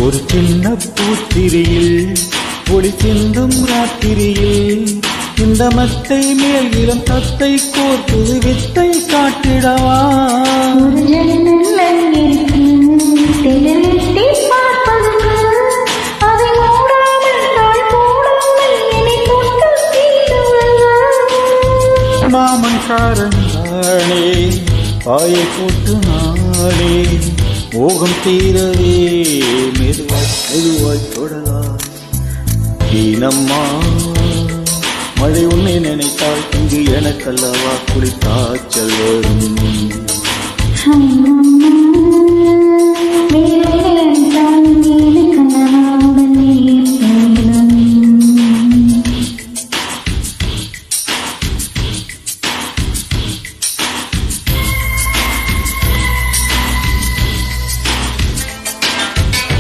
ஒரு சின்ன பூத்திரியில் ஒளி சிந்தும் ராத்திரியில் இந்த மத்தை மேல் இளம் தத்தை கோர்த்து வித்தை காட்டிடவா. மாமன் காரன் நானே பாயை போட்டு நானே மோகம் தீரவே மெதுவாய் தொடலாம். தீனம்மா மழை உன்னை நினைத்தால் இங்கு எனக்கல்லவா குளித்தாச்சல் வரும்.